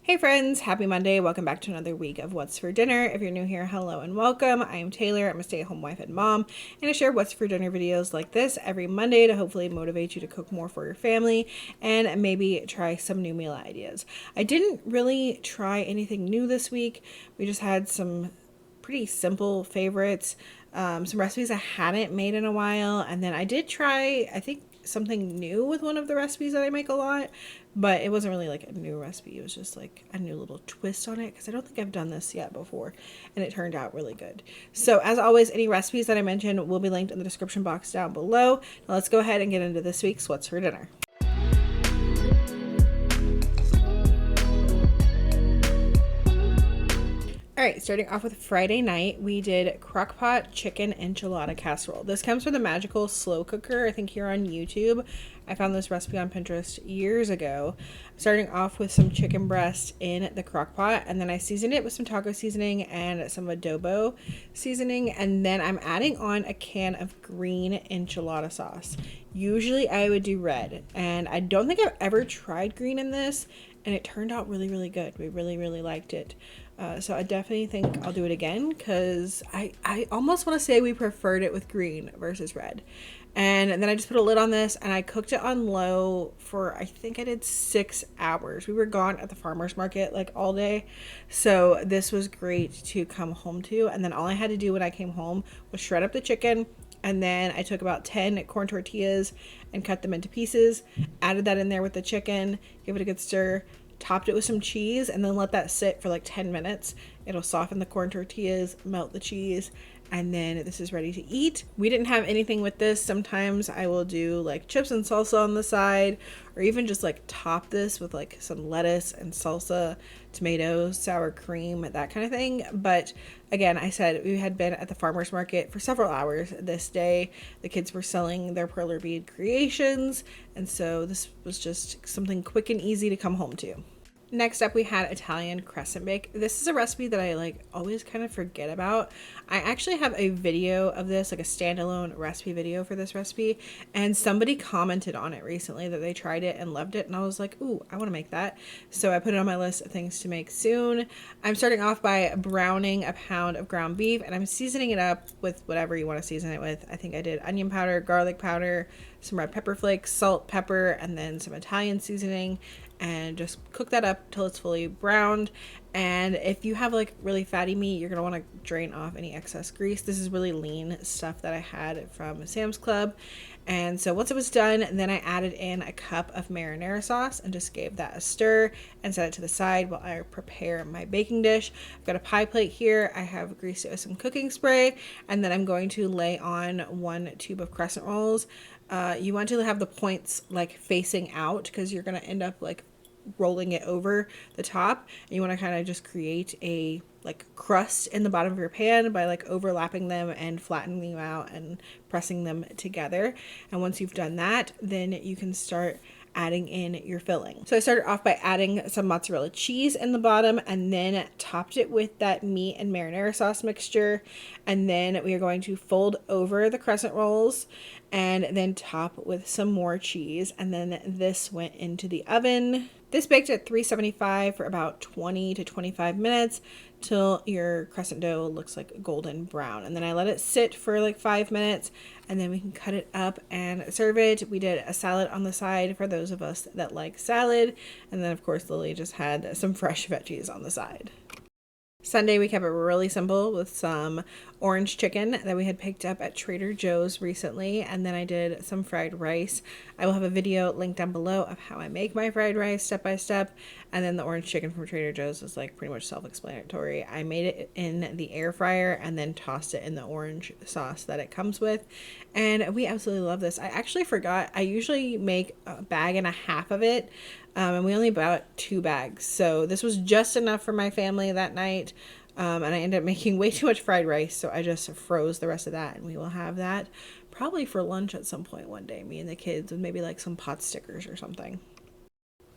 Hey friends, happy Monday. Welcome back to another week of What's for Dinner. If you're new here, hello and welcome. I am Taylor. I'm a stay-at-home wife and mom, and I share What's for Dinner videos like this every Monday to hopefully motivate you to cook more for your family and maybe try some new meal ideas. I didn't really try anything new this week. We just had some pretty simple favorites, some recipes I hadn't made in a while, and then I did try, I think, something new with one of the recipes that I make a lot, but it wasn't really like a new recipe. It was just like a new little twist on it because I don't think I've done this yet before, and it turned out really good. So as always, any recipes that I mentioned will be linked in the description box down below. Now let's go ahead and get into this week's What's for Dinner. All right, starting off with Friday night, we did Crock-Pot chicken enchilada casserole. This comes from the Magical Slow Cooker, I think here on YouTube. I found this recipe on Pinterest years ago. Starting off with some chicken breast in the Crock-Pot, and then I seasoned it with some taco seasoning and some adobo seasoning, and then I'm adding on a can of green enchilada sauce. Usually I would do red, and I don't think I've ever tried green in this, and it turned out really, really good. We really liked it. So I definitely think I'll do it again because I almost want to say we preferred it with green versus red. And then I just put a lid on this and I cooked it on low for, I think I did 6 hours. We were gone at the farmer's market like all day. So this was great to come home to. And then all I had to do when I came home was shred up the chicken. And then I took about 10 corn tortillas and cut them into pieces, added that in there with the chicken, give it a good stir, topped it with some cheese, and then let that sit for like 10 minutes. It'll soften the corn tortillas, melt the cheese, and then this is ready to eat. We didn't have anything with this. Sometimes I will do like chips and salsa on the side, or even just like top this with like some lettuce and salsa, tomatoes, sour cream, that kind of thing. But again, I said we had been at the farmer's market for several hours this day. The kids were selling their perler bead creations, and so this was just something quick and easy to come home to. Next up, we had Italian crescent bake. This is a recipe that I like always kind of forget about. I actually have a video of this, like a standalone recipe video for this recipe, and somebody commented on it recently that they tried it and loved it, and I was like, ooh, I want to make that. So I put it on my list of things to make soon. I'm starting off by browning a pound of ground beef, and I'm seasoning it up with whatever you want to season it with. I think I did onion powder, garlic powder, some red pepper flakes, salt, pepper, and then some Italian seasoning, and just cook that up till it's fully browned. And if you have like really fatty meat, you're gonna want to drain off any excess grease. This is really lean stuff that I had from Sam's Club. And so once it was done, then I added in a cup of marinara sauce and just gave that a stir and set it to the side while I prepare my baking dish. I've got a pie plate here. I have greased it with some cooking spray, and then I'm going to lay on 1 tube of crescent rolls. You want to have the points like facing out because you're going to end up like rolling it over the top, and you want to kind of just create a like crust in the bottom of your pan by like overlapping them and flattening them out and pressing them together. And once you've done that, then you can start adding in your filling. So I started off by adding some mozzarella cheese in the bottom, and then topped it with that meat and marinara sauce mixture. And then we are going to fold over the crescent rolls and then top with some more cheese. And then this went into the oven. This baked at 375 for about 20 to 25 minutes till your crescent dough looks like golden brown. And then I let it sit for like 5 minutes, and then we can cut it up and serve it. We did a salad on the side for those of us that like salad. And then of course Lily just had some fresh veggies on the side. Sunday, we kept it really simple with some orange chicken that we had picked up at Trader Joe's recently, and then I did some fried rice. I will have a video linked down below of how I make my fried rice step by step, and then the orange chicken from Trader Joe's is like pretty much self-explanatory. I made it in the air fryer and then tossed it in the orange sauce that it comes with, and we absolutely love this. I actually forgot, I usually make a bag and a half of it, and we only bought 2 bags, so this was just enough for my family that night. And I ended up making way too much fried rice, so I just froze the rest of that, and we will have that probably for lunch at some point one day, me and the kids, with maybe like some pot stickers or something.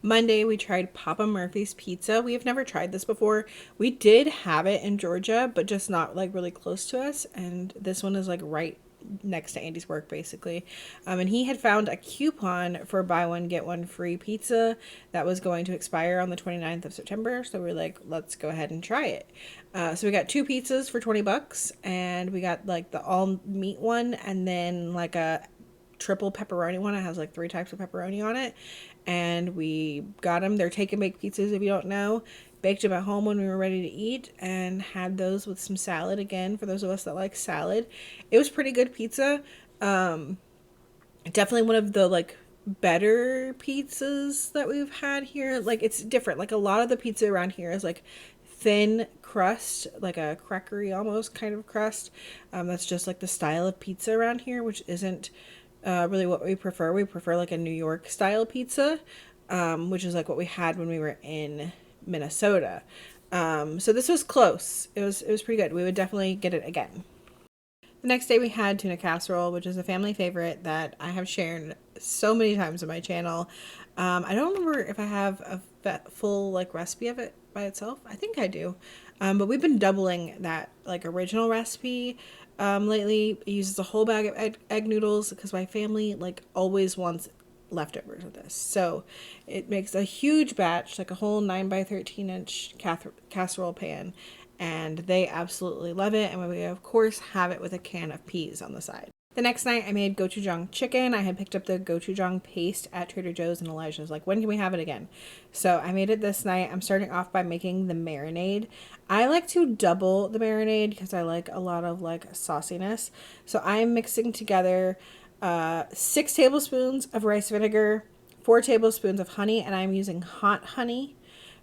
Monday, we tried Papa Murphy's pizza. We have never tried this before. We did have it in Georgia, but just not like really close to us, and this one is like right next to Andy's work, basically. And he had found a coupon for buy one, get one free pizza that was going to expire on the 29th of September. So we were like, let's go ahead and try it. So we got 2 pizzas for $20, and we got like the all meat one, and then like a triple pepperoni one. It has like 3 types of pepperoni on it. And we got them. They're take and bake pizzas, if you don't know. Baked them at home when we were ready to eat, and had those with some salad, again, for those of us that like salad. It was pretty good pizza. Definitely one of the like better pizzas that we've had here. Like, it's different. Like, a lot of the pizza around here is like thin crust, like a crackery almost kind of crust. That's just like the style of pizza around here, which isn't really what we prefer. We prefer like a New York style pizza, which is like what we had when we were in Minnesota. So this was close. It was pretty good. We would definitely get it again. The next day we had tuna casserole, which is a family favorite that I have shared so many times on my channel. I don't remember if I have a full like recipe of it by itself. I think I do. But we've been doubling that like original recipe lately. It uses a whole bag of egg noodles because my family like always wants leftovers of this. So it makes a huge batch, like a whole 9 by 13 inch casserole pan. And they absolutely love it. And we, of course, have it with a can of peas on the side. The next night, I made Gochujang Chicken. I had picked up the Gochujang paste at Trader Joe's, and Elijah was like, when can we have it again? So I made it this night. I'm starting off by making the marinade. I like to double the marinade because I like a lot of like sauciness. So I'm mixing together 6 tablespoons of rice vinegar, 4 tablespoons of honey, and I'm using hot honey,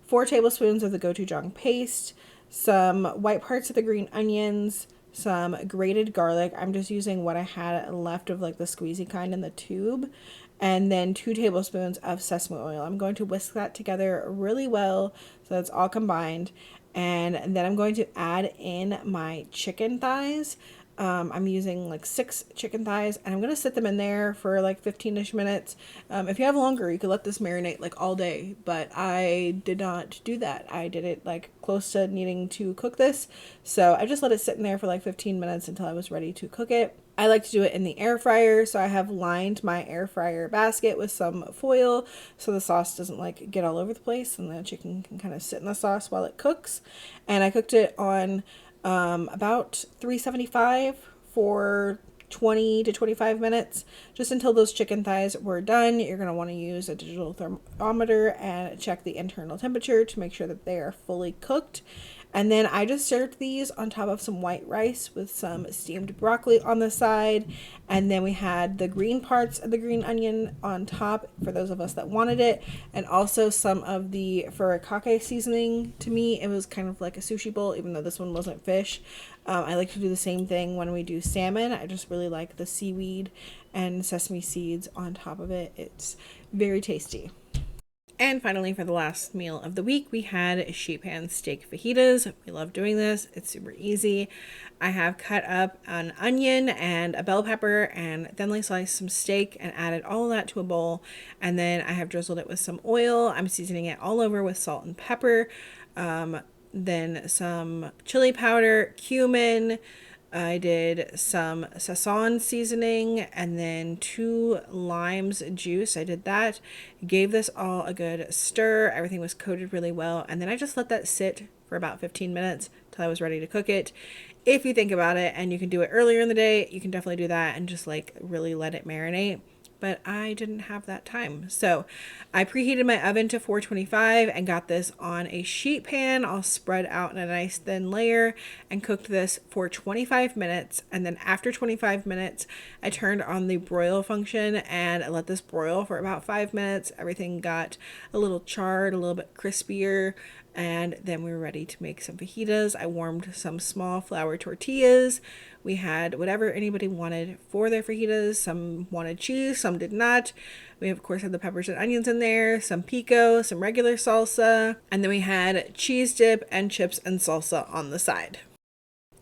4 tablespoons of the gochujang paste, some white parts of the green onions, some grated garlic. I'm just using what I had left of like the squeezy kind in the tube, and then 2 tablespoons of sesame oil. I'm going to whisk that together really well so that's all combined, and then I'm going to add in my chicken thighs. I'm using like 6 chicken thighs, and I'm going to sit them in there for like 15-ish minutes. If you have longer, you could let this marinate like all day, but I did not do that. I did it like close to needing to cook this. So I just let it sit in there for like 15 minutes until I was ready to cook it. I like to do it in the air fryer. So I have lined my air fryer basket with some foil so the sauce doesn't like get all over the place, and the chicken can kind of sit in the sauce while it cooks. And I cooked it on about 375 for 20 to 25 minutes, just until those chicken thighs were done. You're going to want to use a digital thermometer and check the internal temperature to make sure that they are fully cooked. And then I just served these on top of some white rice with some steamed broccoli on the side. And then we had the green parts of the green onion on top for those of us that wanted it. And also some of the furikake seasoning. To me, it was kind of like a sushi bowl, even though this one wasn't fish. I like to do the same thing when we do salmon. I just really like the seaweed and sesame seeds on top of it. It's very tasty. And finally, for the last meal of the week, we had sheet pan steak fajitas. We love doing this. It's super easy. I have cut up an onion and a bell pepper and thinly sliced some steak and added all of that to a bowl. And then I have drizzled it with some oil. I'm seasoning it all over with salt and pepper. Then some chili powder, cumin. I did some Szechuan seasoning, and then 2 limes juice. I did that. Gave this all a good stir. Everything was coated really well. And then I just let that sit for about 15 minutes till I was ready to cook it. If you think about it and you can do it earlier in the day, you can definitely do that and just like really let it marinate. But I didn't have that time. So I preheated my oven to 425 and got this on a sheet pan all spread out in a nice thin layer and cooked this for 25 minutes. And then after 25 minutes, I turned on the broil function and I let this broil for about 5 minutes. Everything got a little charred, a little bit crispier. And then we were ready to make some fajitas. I warmed some small flour tortillas. We had whatever anybody wanted for their fajitas. Some wanted cheese, some did not. We, of course, had the peppers and onions in there, some pico, some regular salsa, and then we had cheese dip and chips and salsa on the side.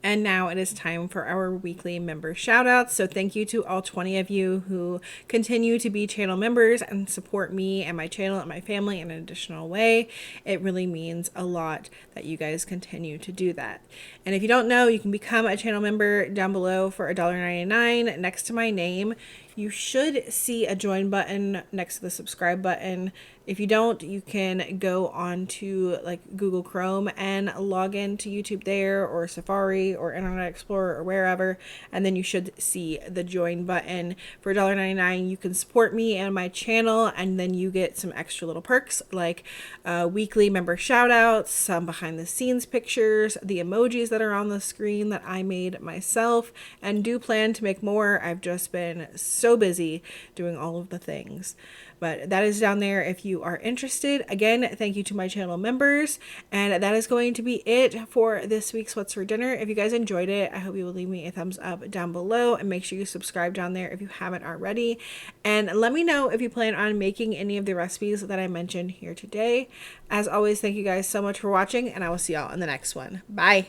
And now it is time for our weekly member shout outs. So thank you to all 20 of you who continue to be channel members and support me and my channel and my family in an additional way. It really means a lot that you guys continue to do that. And if you don't know, you can become a channel member down below for $1.99 next to my name. You should see a join button next to the subscribe button. If you don't, you can go on to like Google Chrome and log into YouTube there, or Safari or Internet Explorer or wherever, and then you should see the join button. For $1.99 you can support me and my channel, and then you get some extra little perks like weekly member shout outs, some behind the scenes pictures, the emojis that are on the screen that I made myself, and do plan to make more. I've just been so busy doing all of the things. But that is down there if you are interested. Again, thank you to my channel members. And that is going to be it for this week's What's for Dinner. If you guys enjoyed it, I hope you will leave me a thumbs up down below, and make sure you subscribe down there if you haven't already. And let me know if you plan on making any of the recipes that I mentioned here today. As always, thank you guys so much for watching, and I will see y'all in the next one. Bye.